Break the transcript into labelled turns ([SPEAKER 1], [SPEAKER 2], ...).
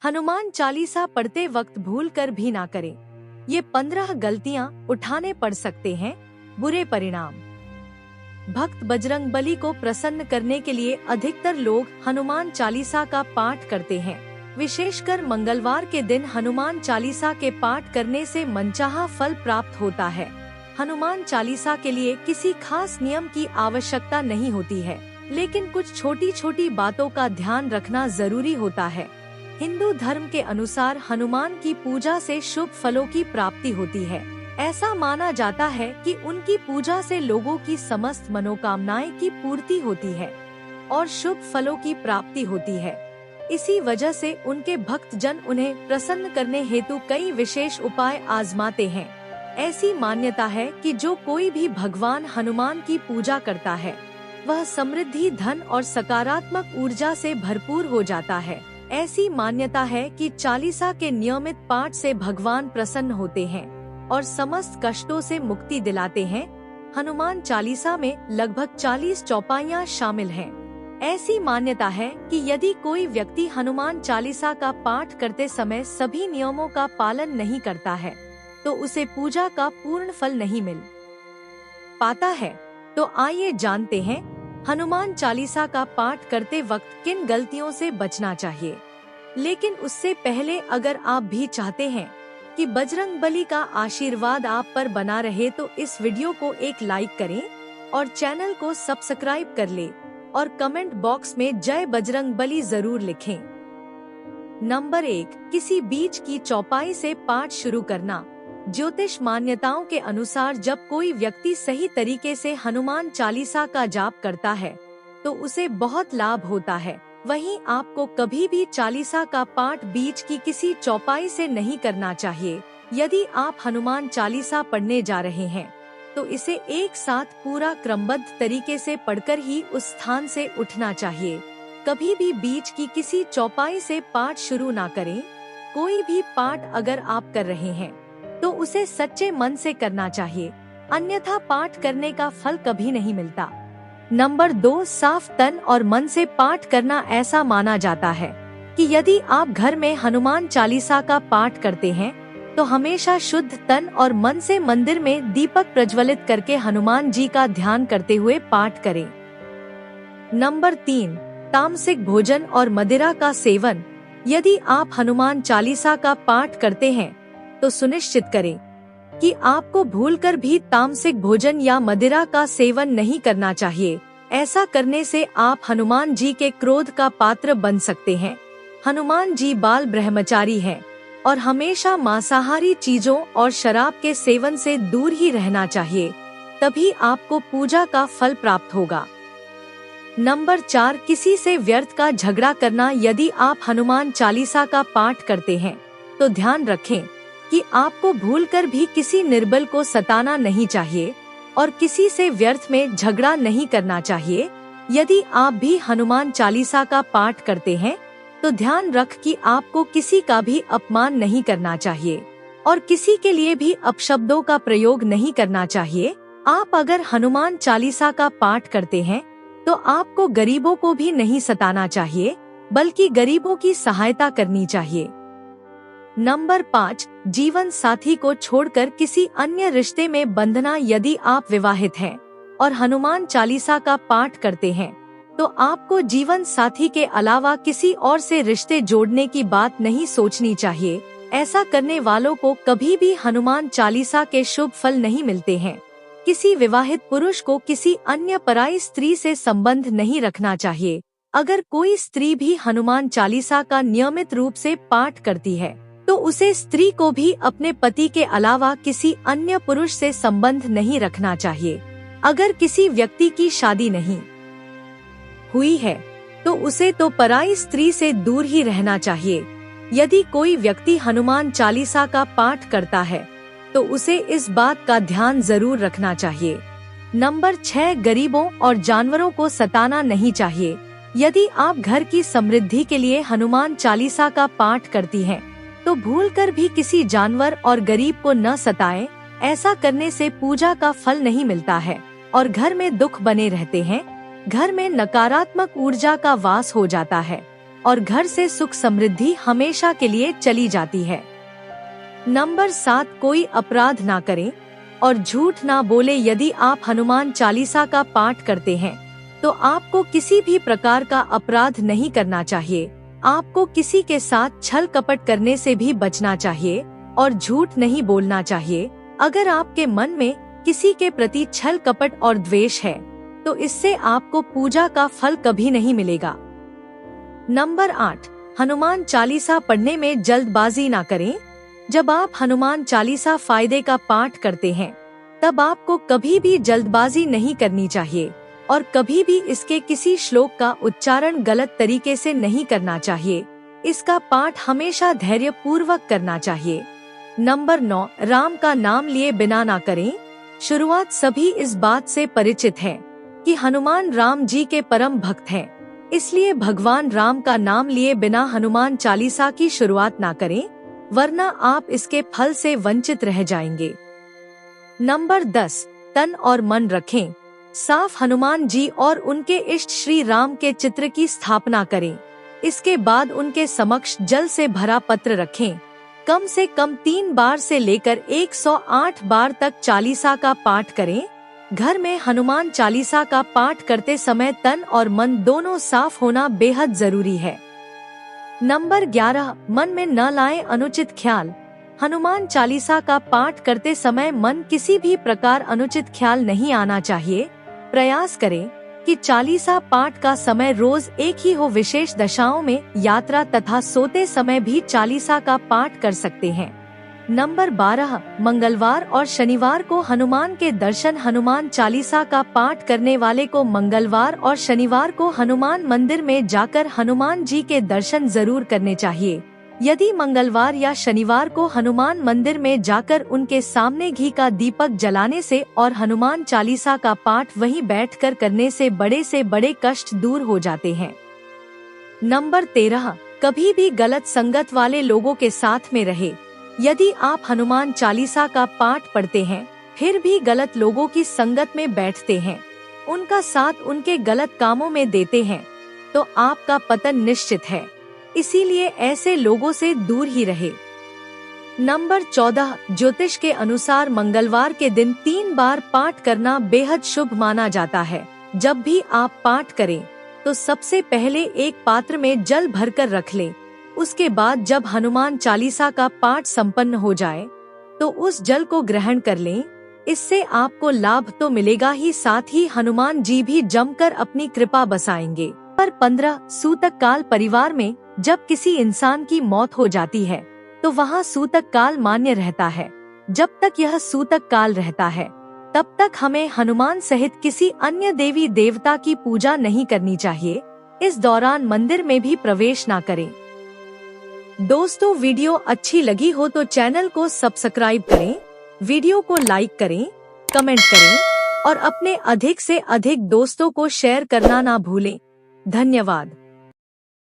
[SPEAKER 1] हनुमान चालीसा पढ़ते वक्त भूल कर भी ना करें। ये 15 गलतियां उठाने पड़ सकते हैं बुरे परिणाम। भक्त बजरंगबली को प्रसन्न करने के लिए अधिकतर लोग हनुमान चालीसा का पाठ करते हैं। विशेषकर मंगलवार के दिन हनुमान चालीसा के पाठ करने से मनचाहा फल प्राप्त होता है। हनुमान चालीसा के लिए किसी खास नियम की आवश्यकता नहीं होती है, लेकिन कुछ छोटी छोटी बातों का ध्यान रखना जरूरी होता है। हिंदू धर्म के अनुसार हनुमान की पूजा से शुभ फलों की प्राप्ति होती है। ऐसा माना जाता है कि उनकी पूजा से लोगों की समस्त मनोकामनाएं की पूर्ति होती है और शुभ फलों की प्राप्ति होती है। इसी वजह से उनके भक्त जन उन्हें प्रसन्न करने हेतु कई विशेष उपाय आजमाते हैं। ऐसी मान्यता है कि जो कोई भी भगवान हनुमान की पूजा करता है, वह समृद्धि, धन और सकारात्मक ऊर्जा से भरपूर हो जाता है। ऐसी मान्यता है कि चालीसा के नियमित पाठ से भगवान प्रसन्न होते हैं और समस्त कष्टों से मुक्ति दिलाते हैं। हनुमान चालीसा में लगभग 40 चौपाइयाँ शामिल हैं। ऐसी मान्यता है कि यदि कोई व्यक्ति हनुमान चालीसा का पाठ करते समय सभी नियमों का पालन नहीं करता है, तो उसे पूजा का पूर्ण फल नहीं मिल पाता है। तो आइए जानते हैं हनुमान चालीसा का पाठ करते वक्त किन गलतियों से बचना चाहिए। लेकिन उससे पहले अगर आप भी चाहते हैं कि बजरंगबली का आशीर्वाद आप पर बना रहे, तो इस वीडियो को एक लाइक करें और चैनल को सब्सक्राइब कर ले और कमेंट बॉक्स में जय बजरंगबली जरूर लिखें। नंबर 1, किसी बीच की चौपाई से पाठ शुरू करना। ज्योतिष मान्यताओं के अनुसार जब कोई व्यक्ति सही तरीके से हनुमान चालीसा का जाप करता है, तो उसे बहुत लाभ होता है। वहीं आपको कभी भी चालीसा का पाठ बीच की किसी चौपाई से नहीं करना चाहिए। यदि आप हनुमान चालीसा पढ़ने जा रहे हैं, तो इसे एक साथ पूरा क्रमबद्ध तरीके से पढ़कर ही उस स्थान से उठना चाहिए। कभी भी बीच की किसी चौपाई से पाठ शुरू ना करें। कोई भी पाठ अगर आप कर रहे हैं, तो उसे सच्चे मन से करना चाहिए, अन्यथा पाठ करने का फल कभी नहीं मिलता। नंबर 2, साफ तन और मन से पाठ करना। ऐसा माना जाता है कि यदि आप घर में हनुमान चालीसा का पाठ करते हैं, तो हमेशा शुद्ध तन और मन से मंदिर में दीपक प्रज्वलित करके हनुमान जी का ध्यान करते हुए पाठ करें। नंबर 3, तामसिक भोजन और मदिरा का सेवन। यदि आप हनुमान चालीसा का पाठ करते हैं, तो सुनिश्चित करें कि आपको भूलकर भी तामसिक भोजन या मदिरा का सेवन नहीं करना चाहिए। ऐसा करने से आप हनुमान जी के क्रोध का पात्र बन सकते हैं। हनुमान जी बाल ब्रह्मचारी हैं और हमेशा मांसाहारी चीजों और शराब के सेवन से दूर ही रहना चाहिए, तभी आपको पूजा का फल प्राप्त होगा। नंबर 4, किसी से व्यर्थ का झगड़ा करना। यदि आप हनुमान चालीसा का पाठ करते हैं, तो ध्यान रखें कि आपको भूलकर भी किसी निर्बल को सताना नहीं चाहिए और किसी से व्यर्थ में झगड़ा नहीं करना चाहिए। यदि आप भी हनुमान चालीसा का पाठ करते हैं, तो ध्यान रख कि आपको किसी का भी अपमान नहीं करना चाहिए और किसी के लिए भी अपशब्दों का प्रयोग नहीं करना चाहिए। आप अगर हनुमान चालीसा का पाठ करते हैं, तो आपको गरीबों को भी नहीं सताना चाहिए, बल्कि गरीबों की सहायता करनी चाहिए। नंबर 5, जीवन साथी को छोड़कर किसी अन्य रिश्ते में बंधना। यदि आप विवाहित हैं और हनुमान चालीसा का पाठ करते हैं, तो आपको जीवन साथी के अलावा किसी और से रिश्ते जोड़ने की बात नहीं सोचनी चाहिए। ऐसा करने वालों को कभी भी हनुमान चालीसा के शुभ फल नहीं मिलते हैं। किसी विवाहित पुरुष को किसी अन्य पराई स्त्री से संबंध नहीं रखना चाहिए। अगर कोई स्त्री भी हनुमान चालीसा का नियमित रूप से पाठ करती है, तो उसे स्त्री को भी अपने पति के अलावा किसी अन्य पुरुष से संबंध नहीं रखना चाहिए। अगर किसी व्यक्ति की शादी नहीं हुई है, तो उसे तो पराई स्त्री से दूर ही रहना चाहिए। यदि कोई व्यक्ति हनुमान चालीसा का पाठ करता है, तो उसे इस बात का ध्यान जरूर रखना चाहिए। नंबर 6, गरीबों और जानवरों को सताना नहीं चाहिए। यदि आप घर की समृद्धि के लिए हनुमान चालीसा का पाठ करती हैं, तो भूलकर भी किसी जानवर और गरीब को न सताएं। ऐसा करने से पूजा का फल नहीं मिलता है और घर में दुख बने रहते हैं। घर में नकारात्मक ऊर्जा का वास हो जाता है। और घर से सुख समृद्धि हमेशा के लिए चली जाती है। नंबर 7, कोई अपराध ना करें और झूठ ना बोले। यदि आप हनुमान चालीसा का पाठ करते हैं तो आपको किसी भी प्रकार का अपराध नहीं करना चाहिए। आपको किसी के साथ छल कपट करने से भी बचना चाहिए और झूठ नहीं बोलना चाहिए। अगर आपके मन में किसी के प्रति छल कपट और द्वेष है तो इससे आपको पूजा का फल कभी नहीं मिलेगा। नंबर 8, हनुमान चालीसा पढ़ने में जल्दबाजी ना करें। जब आप हनुमान चालीसा फायदे का पाठ करते हैं तब आपको कभी भी जल्दबाजी नहीं करनी चाहिए और कभी भी इसके किसी श्लोक का उच्चारण गलत तरीके से नहीं करना चाहिए। इसका पाठ हमेशा धैर्य पूर्वक करना चाहिए। नंबर 9, राम का नाम लिए बिना ना करें। शुरुआत सभी इस बात से परिचित हैं कि हनुमान राम जी के परम भक्त हैं, इसलिए भगवान राम का नाम लिए बिना हनुमान चालीसा की शुरुआत ना करें, वरना आप इसके फल से वंचित रह जाएंगे। नंबर 10, तन और मन रखें साफ। हनुमान जी और उनके इष्ट श्री राम के चित्र की स्थापना करें। इसके बाद उनके समक्ष जल से भरा पत्र रखें। कम से कम 3 बार से लेकर 108 बार तक चालीसा का पाठ करें। घर में हनुमान चालीसा का पाठ करते समय तन और मन दोनों साफ होना बेहद जरूरी है। नंबर 11, मन में न लाएं अनुचित ख्याल। हनुमान चालीसा का पाठ करते समय मन किसी भी प्रकार अनुचित ख्याल नहीं आना चाहिए। प्रयास करें कि चालीसा पाठ का समय रोज एक ही हो। विशेष दशाओं में यात्रा तथा सोते समय भी चालीसा का पाठ कर सकते हैं। नंबर 12, मंगलवार और शनिवार को हनुमान के दर्शन। हनुमान चालीसा का पाठ करने वाले को मंगलवार और शनिवार को हनुमान मंदिर में जाकर हनुमान जी के दर्शन जरूर करने चाहिए। यदि मंगलवार या शनिवार को हनुमान मंदिर में जाकर उनके सामने घी का दीपक जलाने से और हनुमान चालीसा का पाठ वहीं बैठकर करने से बड़े कष्ट दूर हो जाते हैं। नंबर 13, कभी भी गलत संगत वाले लोगों के साथ में रहे। यदि आप हनुमान चालीसा का पाठ पढ़ते हैं फिर भी गलत लोगों की संगत में बैठते हैं, उनका साथ उनके गलत कामों में देते हैं तो आपका पतन निश्चित है। इसीलिए ऐसे लोगों से दूर ही रहे। नंबर 14, ज्योतिष के अनुसार मंगलवार के दिन 3 बार पाठ करना बेहद शुभ माना जाता है। जब भी आप पाठ करें तो सबसे पहले एक पात्र में जल भरकर रख लें। उसके बाद जब हनुमान चालीसा का पाठ संपन्न हो जाए तो उस जल को ग्रहण कर लें। इससे आपको लाभ तो मिलेगा ही, साथ ही हनुमान जी भी जमकर अपनी कृपा बरसाएंगे। पर 15, सूतक काल। परिवार में जब किसी इंसान की मौत हो जाती है तो वहाँ सूतक काल मान्य रहता है। जब तक यह सूतक काल रहता है तब तक हमें हनुमान सहित किसी अन्य देवी देवता की पूजा नहीं करनी चाहिए। इस दौरान मंदिर में भी प्रवेश ना करें। दोस्तों, वीडियो अच्छी लगी हो तो चैनल को सब्सक्राइब करें, वीडियो को लाइक करें, कमेंट करें और अपने अधिक से अधिक दोस्तों को शेयर करना ना भूलें। धन्यवाद।